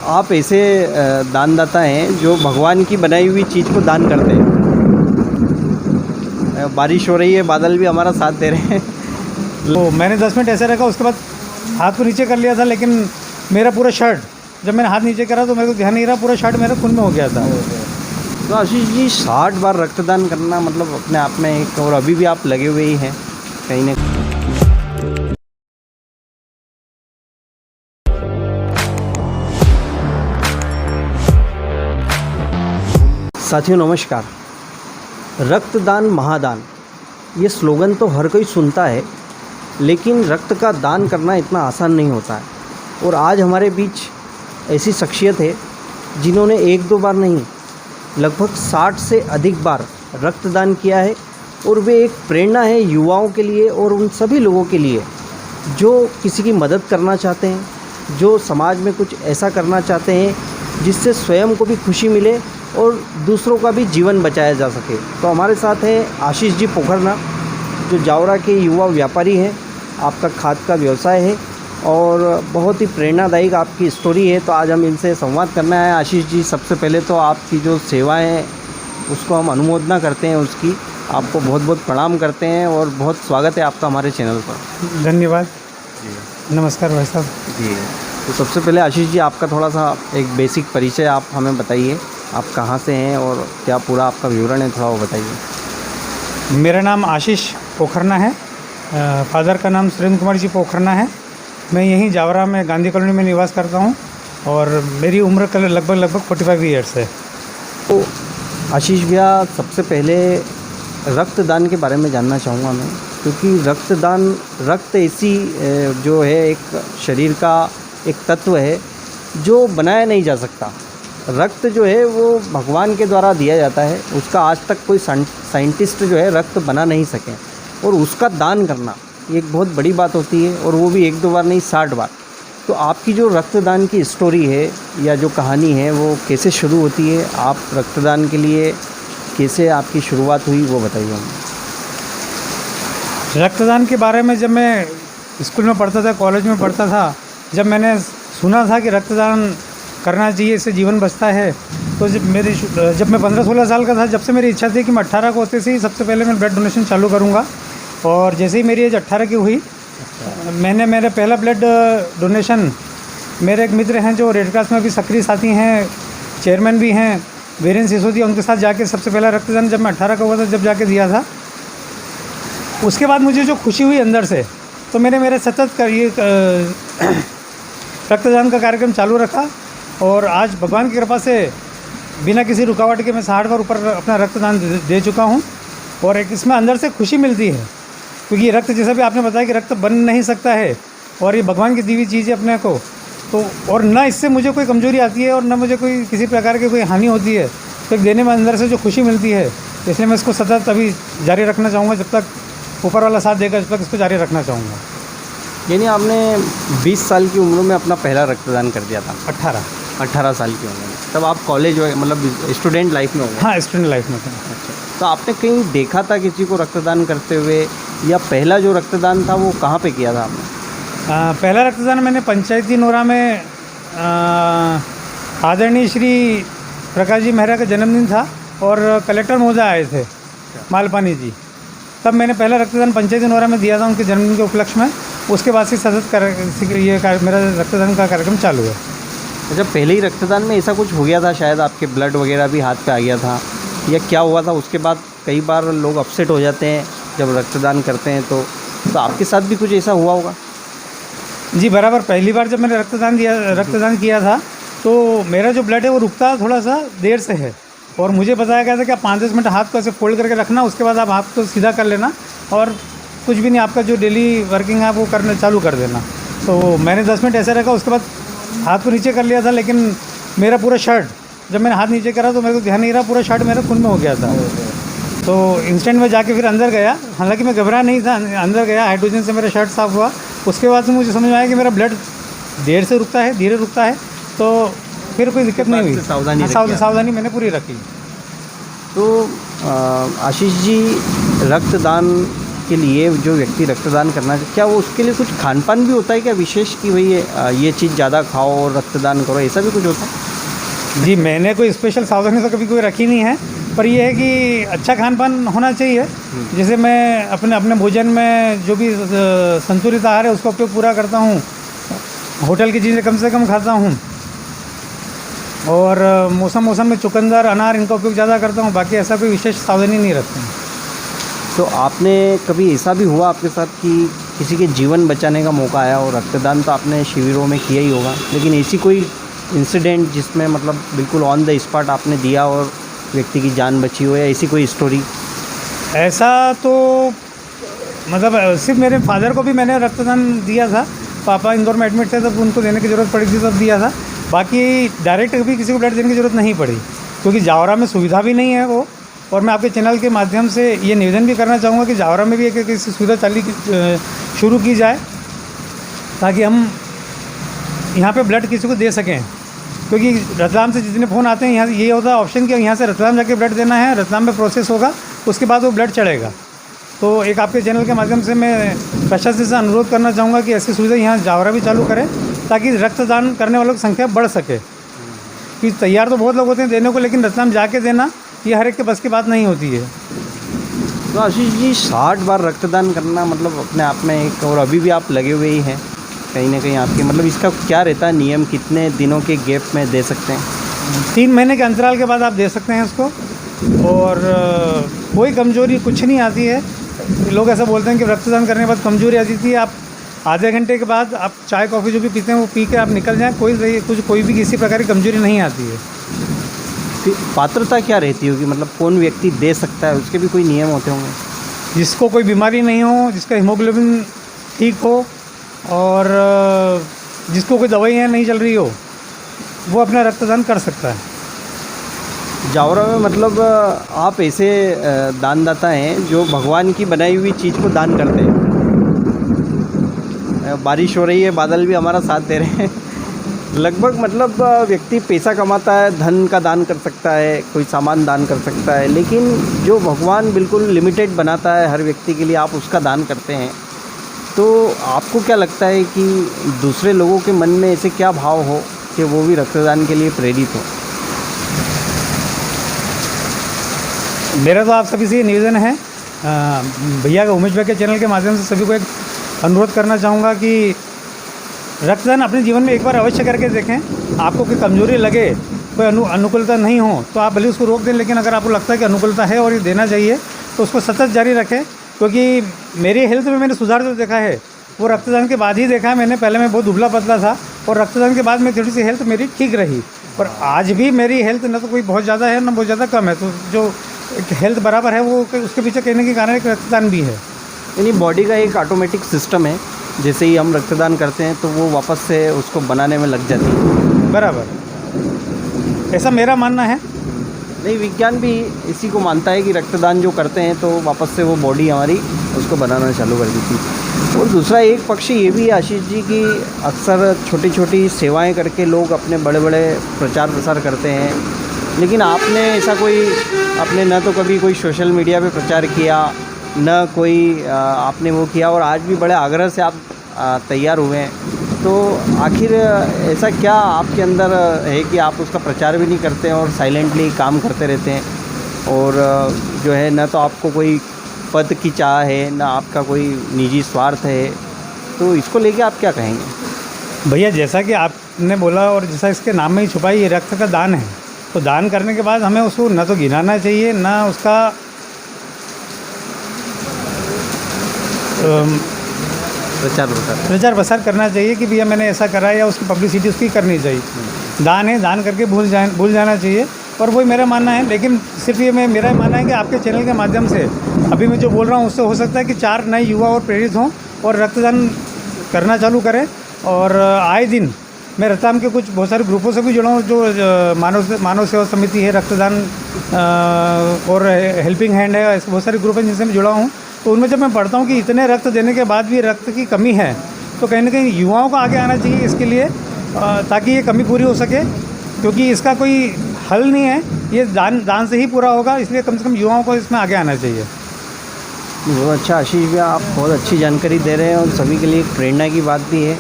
आप ऐसे दानदाता हैं जो भगवान की बनाई हुई चीज़ को दान करते हैं। बारिश हो रही है, बादल भी हमारा साथ दे रहे हैं। तो मैंने 10 मिनट ऐसे रखा, उसके बाद हाथ को नीचे कर लिया था, लेकिन मेरा पूरा शर्ट, जब मैंने हाथ नीचे करा तो मेरे को ध्यान नहीं रहा, पूरा शर्ट मेरा खून में हो गया था। तो आशीष जी 60 बार रक्तदान करना मतलब अपने आप में एक, और अभी भी आप लगे हुए ही हैं कहीं ना। साथियों नमस्कार। रक्तदान महादान, ये स्लोगन तो हर कोई सुनता है, लेकिन रक्त का दान करना इतना आसान नहीं होता है। और आज हमारे बीच ऐसी शख्सियत है जिन्होंने एक दो बार नहीं, लगभग 60 से अधिक बार रक्तदान किया है। और वे एक प्रेरणा है युवाओं के लिए और उन सभी लोगों के लिए जो किसी की मदद करना चाहते हैं, जो समाज में कुछ ऐसा करना चाहते हैं जिससे स्वयं को भी खुशी मिले और दूसरों का भी जीवन बचाया जा सके। तो हमारे साथ है आशीष जी पोखरना, जो जावरा के युवा व्यापारी हैं। आपका खाद का व्यवसाय है और बहुत ही प्रेरणादायक आपकी स्टोरी है। तो आज हम इनसे संवाद करना है। आशीष जी, सबसे पहले तो आपकी जो सेवाएं हैं उसको हम अनुमोदना करते हैं, उसकी आपको बहुत बहुत प्रणाम करते हैं और बहुत स्वागत है आपका हमारे चैनल पर। धन्यवाद जी। नमस्कार भाई साहब जी। तो सबसे पहले आशीष जी, आपका थोड़ा सा एक बेसिक परिचय आप हमें बताइए। आप कहाँ से हैं और क्या पूरा आपका विवरण है, थोड़ा वो बताइए। मेरा नाम आशीष पोखरना है। फादर का नाम सुरेंद्र कुमार जी पोखरना है। मैं यहीं जावरा में गांधी कॉलोनी में निवास करता हूँ और मेरी उम्र लगभग 45 ईयर्स है। तो आशीष भैया, सबसे पहले रक्तदान के बारे में जानना चाहूँगा मैं, क्योंकि रक्त ऐसी जो है एक शरीर का एक तत्व है जो बनाया नहीं जा सकता। रक्त जो है वो भगवान के द्वारा दिया जाता है, उसका आज तक कोई साइंटिस्ट जो है रक्त बना नहीं सके। और उसका दान करना एक बहुत बड़ी बात होती है, और वो भी एक दो बार नहीं 60 बार। तो आपकी जो रक्तदान की स्टोरी है या जो कहानी है वो कैसे शुरू होती है, आप रक्तदान के लिए कैसे आपकी शुरुआत हुई, वो बताइए हमें। रक्तदान के बारे में जब मैं स्कूल में पढ़ता था, कॉलेज में पढ़ता था, जब मैंने सुना था कि रक्तदान करना चाहिए, इससे जीवन बचता है, तो जब मैं 15-16 साल का था, जब से मेरी इच्छा थी कि मैं 18 को होते से ही सबसे पहले मैं ब्लड डोनेशन चालू करूँगा। और जैसे ही मेरी एज 18 की हुई, मैंने मेरा पहला ब्लड डोनेशन, मेरे एक मित्र हैं जो रेड क्रॉस में भी सक्रिय साथी हैं, चेयरमैन भी हैं, वीरेंद्र सिसोदिया, उनके साथ जाके सबसे पहला रक्तदान जब मैं 18 का हुआ था, जब जाके दिया था। उसके बाद मुझे जो खुशी हुई अंदर से, तो मैंने मेरे सतत ये रक्तदान का कार्यक्रम चालू रखा। और आज भगवान की कृपा से बिना किसी रुकावट के मैं 60 बार ऊपर अपना रक्तदान दे चुका हूँ। और एक इसमें अंदर से खुशी मिलती है, क्योंकि ये रक्त, जैसा भी आपने बताया कि रक्त बन नहीं सकता है और ये भगवान की दी हुई चीज़ है अपने को, तो और ना इससे मुझे कोई कमजोरी आती है और ना मुझे कोई किसी प्रकार की कोई हानि होती है। तो एक देने में अंदर से जो खुशी मिलती है, इसलिए मैं इसको सतत अभी जारी रखना चाहूँगा। जब तक ऊपर वाला साथ देगा, जब तक इसको जारी रखना चाहूँगा। यानी आपने 20 साल की उम्र में अपना पहला रक्तदान कर दिया था? 18 साल की उम्र में। तब आप कॉलेज मतलब स्टूडेंट लाइफ में हो? हाँ, स्टूडेंट लाइफ में था। अच्छा, तो आपने कहीं देखा था किसी को रक्तदान करते हुए, या पहला जो रक्तदान था वो कहाँ पे किया था आपने? पहला रक्तदान मैंने पंचायती नोरा में, आदरणीय श्री प्रकाश जी मेहरा का जन्मदिन था और कलेक्टर महोदय आए थे, मालपानी जी। तब मैंने पहला रक्तदान पंचायती नोरा में दिया था उनके जन्मदिन के उपलक्ष्य में। उसके बाद से सतत मेरा रक्तदान का कार्यक्रम चालू है। अच्छा, पहले ही रक्तदान में ऐसा कुछ हो गया था शायद, आपके ब्लड वगैरह भी हाथ पे आ गया था, या क्या हुआ था? उसके बाद कई बार लोग अपसेट हो जाते हैं जब रक्तदान करते हैं, तो आपके साथ भी कुछ ऐसा हुआ होगा? जी बराबर। पहली बार जब मैंने रक्तदान किया था, तो मेरा जो ब्लड है वो रुकता थोड़ा सा देर से है, और मुझे बताया गया था कि आप 5-10 मिनट हाथ को ऐसे फोल्ड करके रखना, उसके बाद आप हाथ को सीधा कर लेना और कुछ भी नहीं, आपका जो डेली वर्किंग है वो करना चालू कर देना। तो मैंने 10 मिनट ऐसे रखा, उसके बाद हाथ को नीचे कर लिया था, लेकिन मेरा पूरा शर्ट, जब मैंने हाथ नीचे करा तो मेरे को ध्यान नहीं रहा, पूरा शर्ट मेरा खून में हो गया था। तो इंस्टेंट में जाके फिर अंदर गया, हालांकि मैं घबरा नहीं था, अंदर गया, हाइड्रोजन से मेरा शर्ट साफ़ हुआ। उसके बाद से मुझे समझ में आया कि मेरा ब्लड देर से रुकता है, धीरे रुकता है, तो फिर कोई दिक्कत नहीं हुई। सावधानी मैंने पूरी रखी। तो आशीष जी, रक्तदान के लिए जो व्यक्ति रक्तदान करना चाहे, क्या वो उसके लिए कुछ खान पान भी होता है क्या विशेष कि भाई ये चीज़ ज़्यादा खाओ और रक्तदान करो, ऐसा भी कुछ होता है? जी, मैंने कोई स्पेशल सावधानी तो कभी कोई रखी नहीं है, पर यह है कि अच्छा खान पान होना चाहिए। जैसे मैं अपने भोजन में जो भी संतुलित आहार है उसका उपयोग पूरा करता हूँ, होटल की चीज़ें कम से कम खाता हूँ, और मौसम में चुकंदर अनार इनका उपयोग ज़्यादा करता हूँ। बाकी ऐसा कोई विशेष सावधानी नहीं रखते हैं। तो आपने कभी ऐसा भी हुआ आपके साथ कि किसी के जीवन बचाने का मौका आया, और रक्तदान तो आपने शिविरों में किया ही होगा, लेकिन ऐसी कोई इंसिडेंट जिसमें मतलब बिल्कुल ऑन द स्पॉट आपने दिया और व्यक्ति की जान बची हो, या ऐसी कोई स्टोरी? ऐसा तो मतलब सिर्फ मेरे फादर को भी मैंने रक्तदान दिया था। पापा इंदौर में एडमिट थे, तब उनको देने की ज़रूरत पड़ी थी, तब दिया था। बाकी डायरेक्ट कभी किसी को ब्लड देने की ज़रूरत नहीं पड़ी, क्योंकि जावरा में सुविधा भी नहीं है वो। और मैं आपके चैनल के माध्यम से ये निवेदन भी करना चाहूँगा कि जावरा में भी एक ऐसी सुविधा शुरू की जाए, ताकि हम यहाँ पे ब्लड किसी को दे सकें। क्योंकि रतलाम से जितने फ़ोन आते हैं, यहाँ ये होता है ऑप्शन कि यहाँ से रतलाम जाके ब्लड देना है, रतलाम में प्रोसेस होगा, उसके बाद वो ब्लड चढ़ेगा। तो एक आपके चैनल के माध्यम से मैं प्रशासन से अनुरोध करना चाहूँगा कि ऐसी सुविधा यहाँ जावरा भी चालू करें, ताकि रक्तदान करने वालों की संख्या बढ़ सके। कि तैयार तो बहुत लोग होते हैं देने को, लेकिन रतलाम जाके देना ये हर एक के बस की बात नहीं होती है। तो आशीष जी, 60 बार रक्तदान करना मतलब अपने आप में एक, और अभी भी आप लगे हुए ही हैं कहीं ना कहीं आपके, मतलब इसका क्या रहता है नियम, कितने दिनों के गैप में दे सकते हैं? 3 महीने के अंतराल के बाद आप दे सकते हैं इसको, और कोई कमज़ोरी कुछ नहीं आती है। लोग ऐसा बोलते हैं कि रक्तदान करने के बाद कमज़ोरी आती थी। आप आधे घंटे के बाद आप चाय कॉफ़ी जो भी पीते हैं वो पी के आप निकल जाएँ, कोई भी किसी प्रकार की कमज़ोरी नहीं आती है। फिर पात्रता क्या रहती होगी, मतलब कौन व्यक्ति दे सकता है, उसके भी कोई नियम होते होंगे? जिसको कोई बीमारी नहीं हो, जिसका हीमोग्लोबिन ठीक हो, और जिसको कोई दवाइयाँ नहीं चल रही हो, वो अपना रक्तदान कर सकता है। जावरा में मतलब आप ऐसे दानदाता हैं जो भगवान की बनाई हुई चीज़ को दान करते हैं। बारिश हो रही है, बादल भी हमारा साथ दे रहे हैं। लगभग मतलब व्यक्ति पैसा कमाता है, धन का दान कर सकता है, कोई सामान दान कर सकता है, लेकिन जो भगवान बिल्कुल लिमिटेड बनाता है हर व्यक्ति के लिए, आप उसका दान करते हैं। तो आपको क्या लगता है कि दूसरे लोगों के मन में ऐसे क्या भाव हो कि वो भी रक्तदान के लिए प्रेरित हो? मेरा तो आप सभी से ये निवेदन है, भैया का उमेश भाई के चैनल के माध्यम से सभी को एक अनुरोध करना चाहूँगा कि रक्तदान अपने जीवन में एक बार अवश्य करके देखें। आपको कोई कमज़ोरी लगे, कोई अनुकूलता नहीं हो, तो आप भले उसको रोक दें, लेकिन अगर आपको लगता है कि अनुकूलता है और ये देना चाहिए, तो उसको सतत जारी रखें। क्योंकि मेरी हेल्थ में मैंने सुधार जो देखा है वो रक्तदान के बाद ही देखा है मैंने। पहले मैं बहुत दुबला पतला था, और रक्तदान के बाद में थोड़ी सी हेल्थ मेरी ठीक रही, और आज भी मेरी हेल्थ न तो कोई बहुत ज़्यादा है ना बहुत ज़्यादा कम है। तो जो हेल्थ बराबर है वो उसके पीछे कहने के कारण एक रक्तदान भी है। यानी बॉडी का एक ऑटोमेटिक सिस्टम है, जैसे ही हम रक्तदान करते हैं तो वो वापस से उसको बनाने में लग जाती है। बराबर, ऐसा मेरा मानना है। नहीं, विज्ञान भी इसी को मानता है कि रक्तदान जो करते हैं तो वापस से वो बॉडी हमारी उसको बनाना चालू कर देती है। और दूसरा एक पक्ष ये भी है आशीष जी कि अक्सर छोटी छोटी सेवाएं करके लोग अपने बड़े बड़े प्रचार प्रसार करते हैं, लेकिन आपने ऐसा कोई, आपने न तो कभी कोई सोशल मीडिया पे प्रचार किया, न कोई आपने वो किया, और आज भी बड़े आग्रह से आप तैयार हुए हैं। तो आखिर ऐसा क्या आपके अंदर है कि आप उसका प्रचार भी नहीं करते हैं और साइलेंटली काम करते रहते हैं, और जो है न तो आपको कोई पद की चाह है, न आपका कोई निजी स्वार्थ है, तो इसको लेके आप क्या कहेंगे? भैया, जैसा कि आपने बोला और जैसा इसके नाम में ही छुपा, ये रक्त का दान है, तो दान करने के बाद हमें उसको न तो गिनाना चाहिए, ना उसका प्रचार प्रसार करना चाहिए कि भैया मैंने ऐसा करा, या उसकी पब्लिसिटी उसकी करनी चाहिए। दान है, दान करके भूल जाना चाहिए, और वही मेरा मानना है। लेकिन सिर्फ ये मेरा मानना है कि आपके चैनल के माध्यम से अभी मैं जो बोल रहा हूँ उससे हो सकता है कि 4 नए युवा और प्रेरित हों और रक्तदान करना चालू करें। और आए दिन मैं रतलाम के बहुत सारे ग्रुपों से भी जुड़ा हूँ, जो मानव सेवा समिति है, रक्तदान और हेल्पिंग हैंड है, ऐसे बहुत सारे ग्रुप हैं जिनसे मैं जुड़ा हूँ। तो उनमें जब मैं पढ़ता हूँ कि इतने रक्त देने के बाद भी रक्त की कमी है, तो कहीं ना कहीं युवाओं को आगे आना चाहिए इसके लिए, ताकि ये कमी पूरी हो सके। क्योंकि इसका कोई हल नहीं है, ये दान से ही पूरा होगा, इसलिए कम से कम युवाओं को इसमें आगे आना चाहिए। बहुत अच्छा आशीष भैया, आप बहुत अच्छी जानकारी दे रहे हैं और सभी के लिए एक प्रेरणा की बात भी है।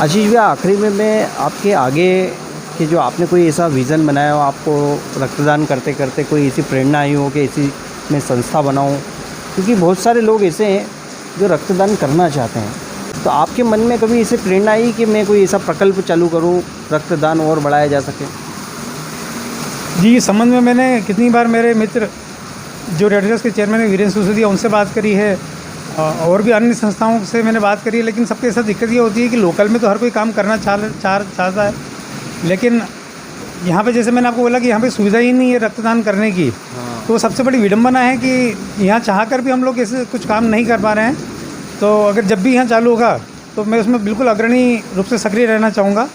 आशीष भैया, आखिरी में मैं आपके आगे कि जो आपने कोई ऐसा विज़न बनाया हो, आपको रक्तदान करते करते कोई ऐसी प्रेरणा आई हो कि ऐसी मैं संस्था बनाऊं, क्योंकि बहुत सारे लोग ऐसे हैं जो रक्तदान करना चाहते हैं, तो आपके मन में कभी ऐसी प्रेरणा आई कि मैं कोई ऐसा प्रकल्प चालू करूं, रक्तदान और बढ़ाया जा सके? जी, इस संबंध में मैंने कितनी बार मेरे मित्र जो रेड क्रॉस के चेयरमैन है वीरेंद्र सिसोदिया, उनसे बात करी है और भी अन्य संस्थाओं से मैंने बात करी है, लेकिन सबके साथ दिक्कत ये होती है कि लोकल में तो हर कोई काम करना चाहता है, लेकिन यहाँ पे जैसे मैंने आपको बोला कि यहाँ पे सुविधा ही नहीं है रक्तदान करने की। तो सबसे बड़ी विडंबना है कि यहाँ चाहकर भी हम लोग ऐसे कुछ काम नहीं कर पा रहे हैं। तो अगर जब भी यहाँ चालू होगा तो मैं उसमें बिल्कुल अग्रणी रूप से सक्रिय रहना चाहूँगा।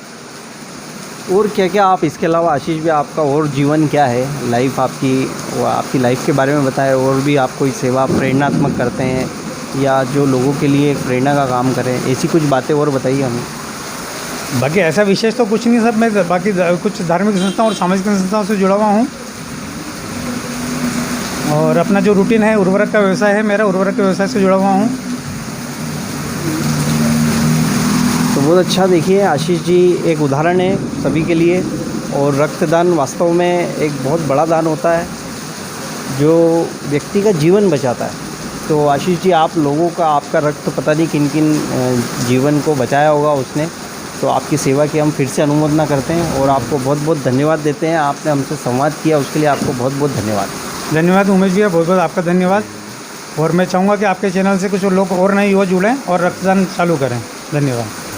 और क्या क्या आप इसके अलावा आशीष भैया, आपका और जीवन क्या है, लाइफ आपकी, वो आपकी लाइफ के बारे में बताएं। और भी आप कोई सेवा प्रेरणात्मक करते हैं या जो लोगों के लिए एक प्रेरणा का काम करें, ऐसी कुछ बातें और बताइए हमें। बाकी ऐसा विशेष तो कुछ नहीं, सब मैं बाकी कुछ धार्मिक संस्थाओं और सामाजिक संस्थाओं से जुड़ा हुआ हूँ। और अपना जो रूटीन है, उर्वरक का व्यवसाय है मेरा, उर्वरक के व्यवसाय से जुड़ा हुआ हूँ। तो बहुत अच्छा, देखिए आशीष जी एक उदाहरण है सभी के लिए। और रक्तदान वास्तव में एक बहुत बड़ा दान होता है जो व्यक्ति का जीवन बचाता है। तो आशीष जी, आप लोगों का, आपका रक्त पता नहीं किन किन जीवन को बचाया होगा उसने, तो आपकी सेवा की हम फिर से अनुमोदना करते हैं और आपको बहुत बहुत धन्यवाद देते हैं। आपने हमसे संवाद किया, उसके लिए आपको बहुत बहुत धन्यवाद। धन्यवाद उमेश भैया, बहुत बहुत आपका धन्यवाद। और मैं चाहूँगा कि आपके चैनल से कुछ लोग और नए युवा जुड़ें और रक्तदान चालू करें। धन्यवाद।